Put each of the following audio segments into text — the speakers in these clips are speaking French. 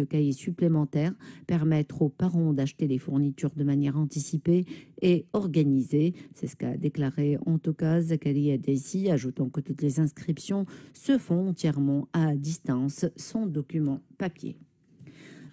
de cahiers supplémentaires, permettre aux parents d'acheter les fournitures de manière anticipée et organisée. C'est ce qu'a déclaré en tout cas Zakaria Desi, ajoutant que toutes les inscriptions se font entièrement à distance, sans document papier.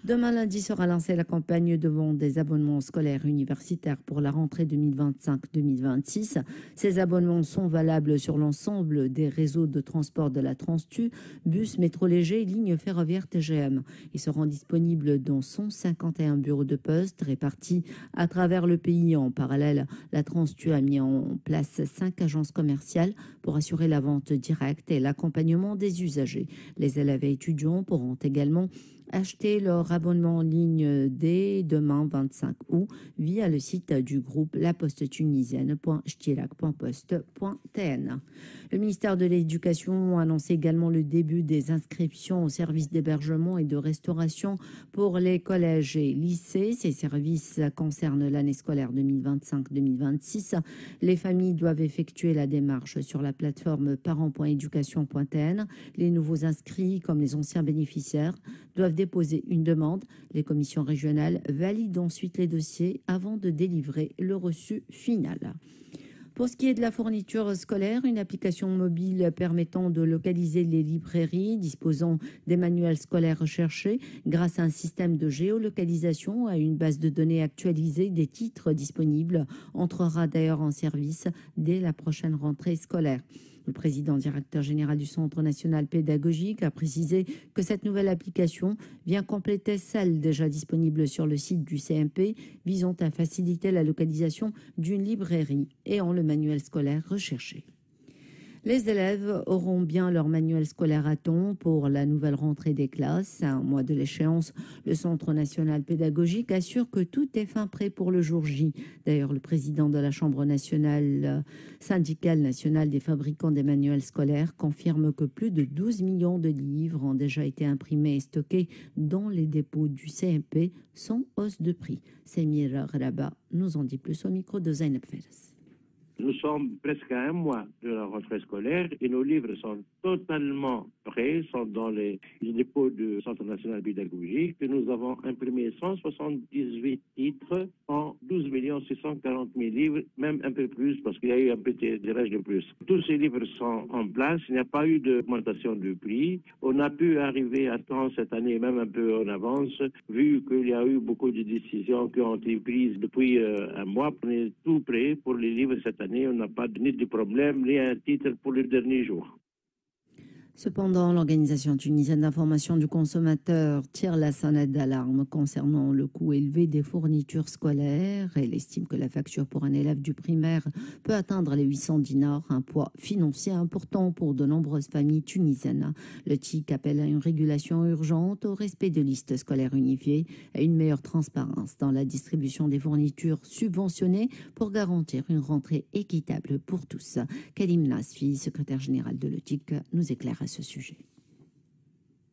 Demain lundi sera lancée la campagne de vente des abonnements scolaires universitaires pour la rentrée 2025-2026. Ces abonnements sont valables sur l'ensemble des réseaux de transport de la Transtu, bus, métro léger et lignes ferroviaires TGM. Ils seront disponibles dans 151 bureaux de poste répartis à travers le pays. En parallèle, la Transtu a mis en place 5 agences commerciales pour assurer la vente directe et l'accompagnement des usagers. Les élèves et étudiants pourront également acheter leur abonnement en ligne dès demain 25 août via le site du groupe lapostetunisienne.chtirac.poste.tn. Le ministère de l'Éducation a annoncé également le début des inscriptions aux services d'hébergement et de restauration pour les collèges et lycées. Ces services concernent l'année scolaire 2025-2026. Les familles doivent effectuer la démarche sur la plateforme parents.education.tn. Les nouveaux inscrits, comme les anciens bénéficiaires, doivent déposer une demande. Les commissions régionales valident ensuite les dossiers avant de délivrer le reçu final. Pour ce qui est de la fourniture scolaire, une application mobile permettant de localiser les librairies disposant des manuels scolaires recherchés grâce à un système de géolocalisation à une base de données actualisée des titres disponibles entrera d'ailleurs en service dès la prochaine rentrée scolaire. Le président directeur général du Centre national pédagogique a précisé que cette nouvelle application vient compléter celle déjà disponible sur le site du CMP, visant à faciliter la localisation d'une librairie et en le manuel scolaire recherché. Les élèves auront bien leur manuel scolaire à temps pour la nouvelle rentrée des classes. À un mois de l'échéance, le Centre national pédagogique assure que tout est fin prêt pour le jour J. D'ailleurs, le président de la Chambre nationale syndicale nationale des fabricants des manuels scolaires confirme que plus de 12 millions de livres ont déjà été imprimés et stockés dans les dépôts du CMP sans hausse de prix. Samir Rabat nous en dit plus au micro de Zainab Feres. Nous sommes presque à un mois de la rentrée scolaire et nos livres sont totalement prêts, sont dans les dépôts du Centre national pédagogique. Nous avons imprimé 178 titres en 12 640 000 livres, même un peu plus parce qu'il y a eu un petit tirage de plus. Tous ces livres sont en place, il n'y a pas eu d'augmentation de prix. On a pu arriver à temps cette année, même un peu en avance, vu qu'il y a eu beaucoup de décisions qui ont été prises depuis un mois. On est tout prêt pour les livres cette année. On n'a pas ni de problème, ni un titre pour le dernier jour. Cependant, l'Organisation tunisienne d'information du consommateur tire la sonnette d'alarme concernant le coût élevé des fournitures scolaires. Elle estime que la facture pour un élève du primaire peut atteindre les 800 dinars, un poids financier important pour de nombreuses familles tunisiennes. Le TIC appelle à une régulation urgente, au respect de listes scolaires unifiées et à une meilleure transparence dans la distribution des fournitures subventionnées pour garantir une rentrée équitable pour tous. Kalim Nasfi, secrétaire général de l'ETIC, nous éclaire à ce sujet.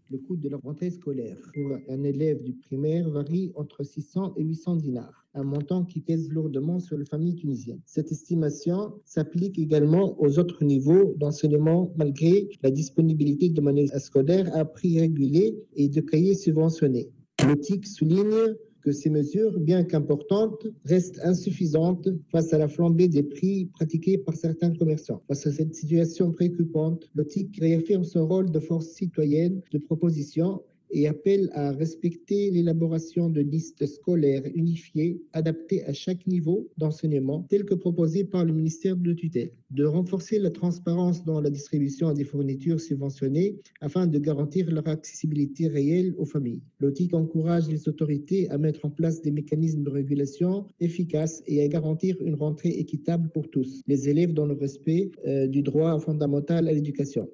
Le coût de la rentrée scolaire pour un élève du primaire varie entre 600 et 800 dinars, un montant qui pèse lourdement sur les familles tunisiennes. Cette estimation s'applique également aux autres niveaux d'enseignement malgré la disponibilité de manuels scolaires à prix régulé et de cahiers subventionnés. Le TIC souligne que ces mesures, bien qu'importantes, restent insuffisantes face à la flambée des prix pratiqués par certains commerçants. Face à cette situation préoccupante, le TIC réaffirme son rôle de force citoyenne de proposition et appelle à respecter l'élaboration de listes scolaires unifiées adaptées à chaque niveau d'enseignement, telles que proposées par le ministère de tutelle, de renforcer la transparence dans la distribution des fournitures subventionnées afin de garantir leur accessibilité réelle aux familles. L'OTIC encourage les autorités à mettre en place des mécanismes de régulation efficaces et à garantir une rentrée équitable pour tous, les élèves dans le respect du droit fondamental à l'éducation.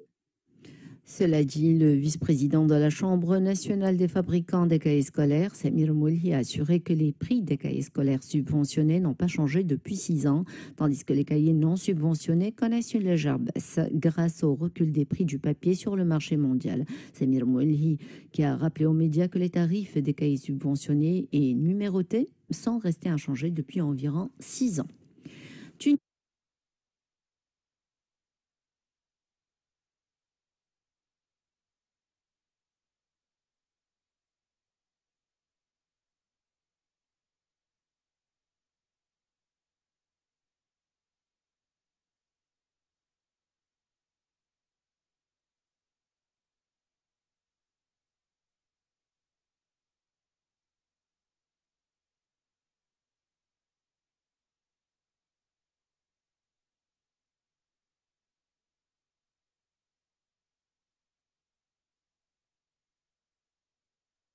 Cela dit, le vice-président de la Chambre nationale des fabricants des cahiers scolaires, Samir Moulhi, a assuré que les prix des cahiers scolaires subventionnés n'ont pas changé depuis 6 ans, tandis que les cahiers non subventionnés connaissent une légère baisse grâce au recul des prix du papier sur le marché mondial. Samir Moulhi, qui a rappelé aux médias que les tarifs des cahiers subventionnés et numérotés sont restés inchangés depuis environ 6 ans.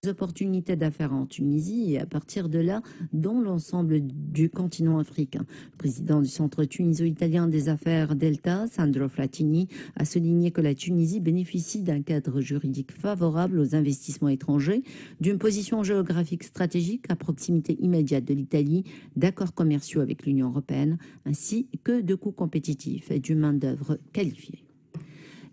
opportunités d'affaires en Tunisie et à partir de là, dans l'ensemble du continent africain. Le président du Centre tuniso-italien des affaires Delta, Sandro Fratini, a souligné que la Tunisie bénéficie d'un cadre juridique favorable aux investissements étrangers, d'une position géographique stratégique à proximité immédiate de l'Italie, d'accords commerciaux avec l'Union européenne, ainsi que de coûts compétitifs et d'une main-d'œuvre qualifiée.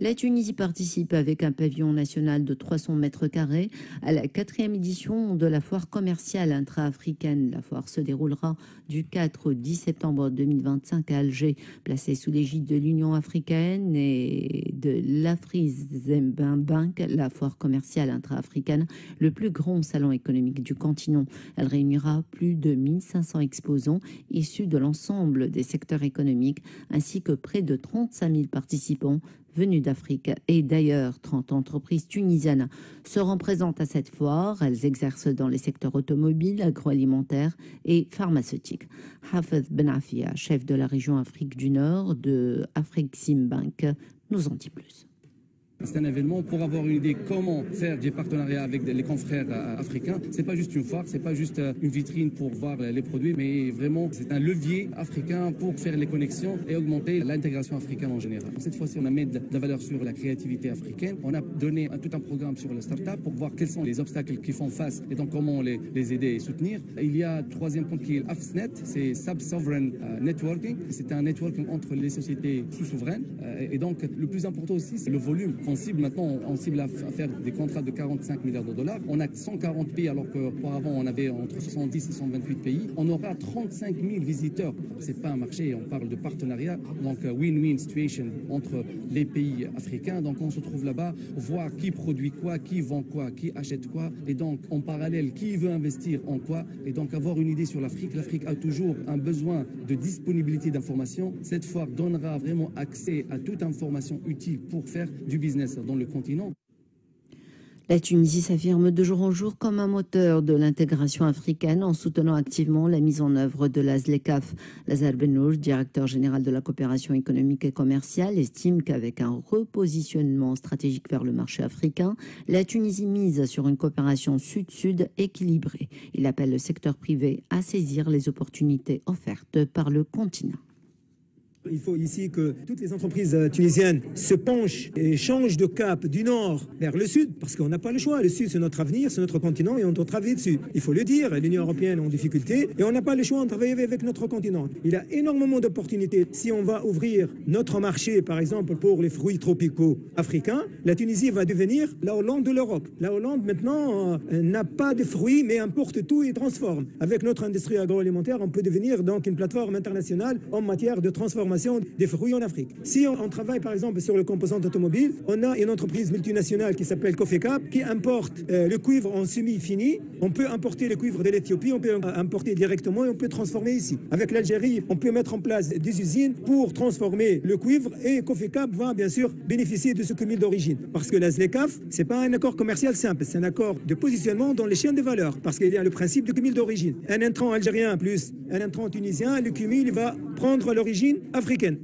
La Tunisie participe avec un pavillon national de 300 mètres carrés à la 4e édition de la foire commerciale intra-africaine. La foire se déroulera du 4 au 10 septembre 2025 à Alger, placée sous l'égide de l'Union africaine et de l'Afrizembank, la foire commerciale intra-africaine, le plus grand salon économique du continent. Elle réunira plus de 1500 exposants issus de l'ensemble des secteurs économiques, ainsi que près de 35 000 participants venus d'Afrique et d'ailleurs. 30 entreprises tunisiennes seront présentes à cette foire. Elles exercent dans les secteurs automobiles, agroalimentaires et pharmaceutiques. Hafez Benafia, chef de la région Afrique du Nord de Afreximbank, nous en dit plus. C'est un événement pour avoir une idée comment faire des partenariats avec les confrères africains. C'est pas juste une foire, c'est pas juste une vitrine pour voir les produits, mais vraiment c'est un levier africain pour faire les connexions et augmenter l'intégration africaine en général. Cette fois-ci, on a mis de la valeur sur la créativité africaine. On a donné tout un programme sur la start-up pour voir quels sont les obstacles qui font face et donc comment les aider et soutenir. Il y a troisième point qui est l'AFSNet, c'est Sub-Sovereign Networking. C'est un networking entre les sociétés sous-souveraines. Et donc le plus important aussi, c'est le volume. On cible maintenant, on cible à faire des contrats de 45 milliards de dollars. On a 140 pays alors qu'auparavant on avait entre 70 et 128 pays. On aura 35 000 visiteurs. C'est pas un marché, on parle de partenariat. Donc win-win situation entre les pays africains. Donc on se trouve là-bas, voir qui produit quoi, qui vend quoi, qui achète quoi. Et donc en parallèle, qui veut investir en quoi. Et donc avoir une idée sur l'Afrique. L'Afrique a toujours un besoin de disponibilité d'informations. Cette foire donnera vraiment accès à toute information utile pour faire du business dans le continent. La Tunisie s'affirme de jour en jour comme un moteur de l'intégration africaine en soutenant activement la mise en œuvre de la ZLECAf. Lazar Benour, directeur général de la coopération économique et commerciale, estime qu'avec un repositionnement stratégique vers le marché africain, la Tunisie mise sur une coopération sud-sud équilibrée. Il appelle le secteur privé à saisir les opportunités offertes par le continent. Il faut ici que toutes les entreprises tunisiennes se penchent et changent de cap du nord vers le sud, parce qu'on n'a pas le choix. Le sud, c'est notre avenir, c'est notre continent et on doit travailler dessus. Il faut le dire, l'Union européenne est en difficulté et on n'a pas le choix de travailler avec notre continent. Il y a énormément d'opportunités. Si on va ouvrir notre marché, par exemple, pour les fruits tropicaux africains, la Tunisie va devenir la Hollande de l'Europe. La Hollande, maintenant, n'a pas de fruits, mais importe tout et transforme. Avec notre industrie agroalimentaire, on peut devenir donc une plateforme internationale en matière de transformation des fruits en Afrique. Si on travaille par exemple sur le composant automobile, on a une entreprise multinationale qui s'appelle Cofecap qui importe le cuivre en semi-fini. On peut importer le cuivre de l'Éthiopie, on peut importer directement et on peut transformer ici. Avec l'Algérie, on peut mettre en place des usines pour transformer le cuivre et Cofecap va bien sûr bénéficier de ce cumul d'origine. Parce que la ZLECAf, c'est pas un accord commercial simple, c'est un accord de positionnement dans les chaînes de valeur. Parce qu'il y a le principe de cumul d'origine. Un intrant algérien plus un intrant tunisien, le cumul va prendre l'origine africaine.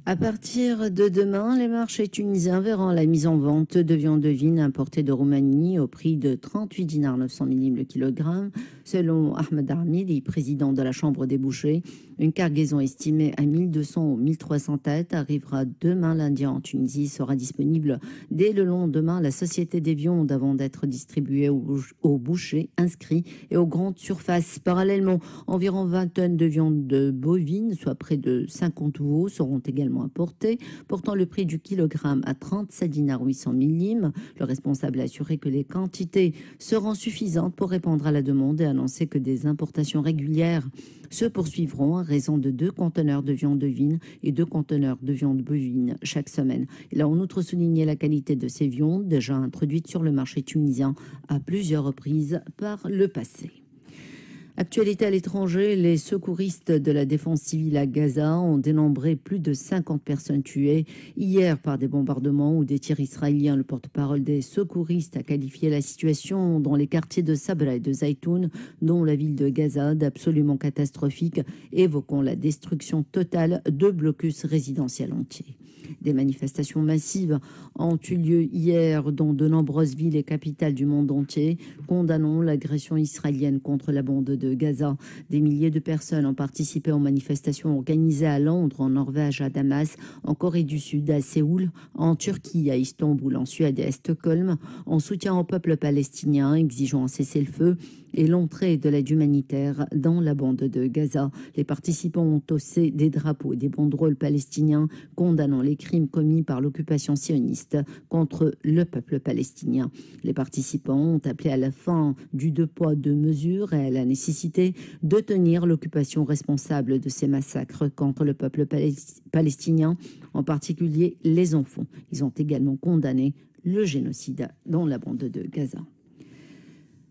À partir de demain, les marchés tunisiens verront la mise en vente de viande bovine importée de Roumanie au prix de 38 dinars 900 millimes le kilogramme. Selon Ahmed Armidi, président de la Chambre des bouchers, une cargaison estimée à 1200 ou 1300 têtes arrivera demain lundi en Tunisie, sera disponible dès le lendemain à la Société des viandes avant d'être distribuée aux bouchers inscrits et aux grandes surfaces. Parallèlement, environ 20 tonnes de viande bovine, soit près de 50 veaux, seront également importés, portant le prix du kilogramme à 37 dinars 800 millimes. Le responsable a assuré que les quantités seront suffisantes pour répondre à la demande et annoncé que des importations régulières se poursuivront à raison de 2 conteneurs de viande bovine et 2 conteneurs de viande bovine chaque semaine. Il a en outre souligné la qualité de ces viandes déjà introduites sur le marché tunisien à plusieurs reprises par le passé. Actualité à l'étranger, les secouristes de la défense civile à Gaza ont dénombré plus de 50 personnes tuées hier par des bombardements ou des tirs israéliens. Le porte-parole des secouristes a qualifié la situation dans les quartiers de Sabra et de Zaytoun, dont la ville de Gaza, d'absolument catastrophique, évoquant la destruction totale de blocus résidentiels entiers. Des manifestations massives ont eu lieu hier dans de nombreuses villes et capitales du monde entier, condamnant l'agression israélienne contre la bande de Gaza. Des milliers de personnes ont participé aux manifestations organisées à Londres, en Norvège, à Damas, en Corée du Sud, à Séoul, en Turquie, à Istanbul, en Suède et à Stockholm, en soutien au peuple palestinien, exigeant un cessez-le-feu et l'entrée de l'aide humanitaire dans la bande de Gaza. Les participants ont haussé des drapeaux et des banderoles palestiniens condamnant les crimes commis par l'occupation sioniste contre le peuple palestinien. Les participants ont appelé à la fin du deux poids, deux mesures et à la nécessité de tenir l'occupation responsable de ces massacres contre le peuple palestinien, en particulier les enfants. Ils ont également condamné le génocide dans la bande de Gaza.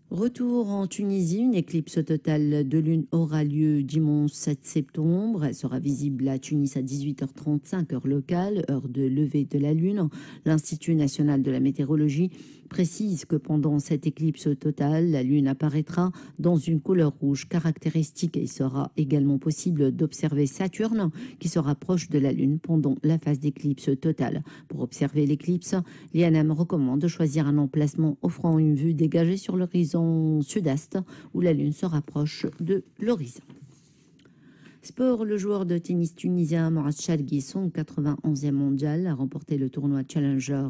Retour en Tunisie, une éclipse totale de lune aura lieu dimanche 7 septembre. Elle sera visible à Tunis à 18h35, heure locale, heure de lever de la lune. L'Institut national de la météorologie précise que pendant cette éclipse totale, la lune apparaîtra dans une couleur rouge caractéristique et il sera également possible d'observer Saturne qui se rapproche de la lune pendant la phase d'éclipse totale. Pour observer l'éclipse, l'INM recommande de choisir un emplacement offrant une vue dégagée sur l'horizon sud-est où la lune se rapproche de l'horizon. Sport, le joueur de tennis tunisien Mourad Chalgui, son 91e mondial, a remporté le tournoi Challenger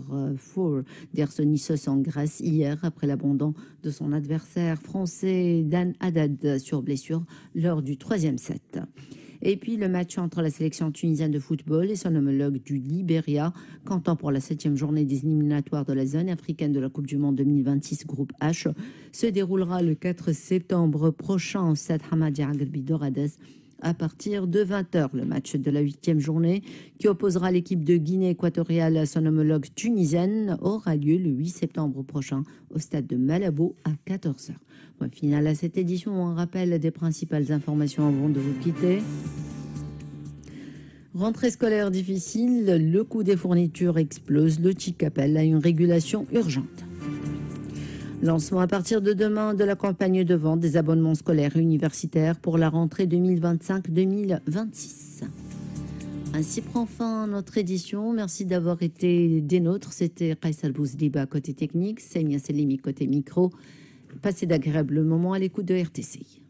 4 d'Ersonissos en Grèce hier après l'abandon de son adversaire français Dan Haddad sur blessure lors du 3e set. Et puis le match entre la sélection tunisienne de football et son homologue du Libéria, comptant pour la 7e journée des éliminatoires de la zone africaine de la Coupe du Monde 2026 groupe H, se déroulera le 4 septembre prochain au stade Hamadi Agherbi d'Oradès à partir de 20h. Le match de la 8e journée qui opposera l'équipe de Guinée équatoriale à son homologue tunisienne aura lieu le 8 septembre prochain au stade de Malabo à 14h. Point final à cette édition, un rappel des principales informations avant de vous quitter. Rentrée scolaire difficile, le coût des fournitures explose, le TIC appelle à une régulation urgente. Lancement à partir de demain de la campagne de vente des abonnements scolaires et universitaires pour la rentrée 2025-2026. Ainsi prend fin notre édition. Merci d'avoir été des nôtres. C'était Kaysal Bouzliba côté technique, Senia Selimi côté micro. Passez d'agréables moments à l'écoute de RTC.